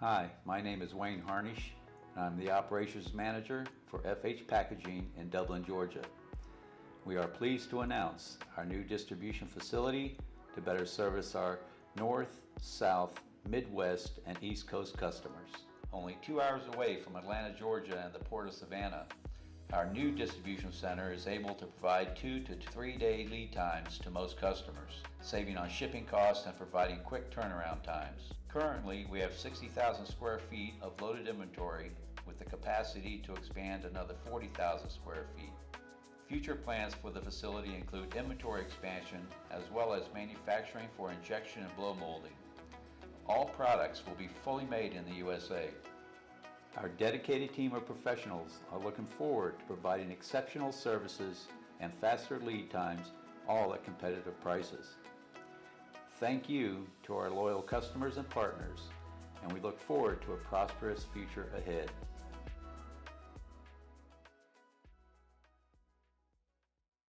Hi, my name is Wayne Harnish, and I'm the Operations Manager for FH Packaging in Dublin, Georgia. We are pleased to announce our new distribution facility to better service our North, South, Midwest, and East Coast customers. Only 2 hours away from Atlanta, Georgia and the Port of Savannah, our new distribution center is able to provide 2 to 3 day lead times to most customers, saving on shipping costs and providing quick turnaround times. Currently, we have 60,000 square feet of loaded inventory with the capacity to expand another 40,000 square feet. Future plans for the facility include inventory expansion as well as manufacturing for injection and blow molding. All products will be fully made in the USA. Our dedicated team of professionals are looking forward to providing exceptional services and faster lead times, all at competitive prices. Thank you to our loyal customers and partners, and we look forward to a prosperous future ahead.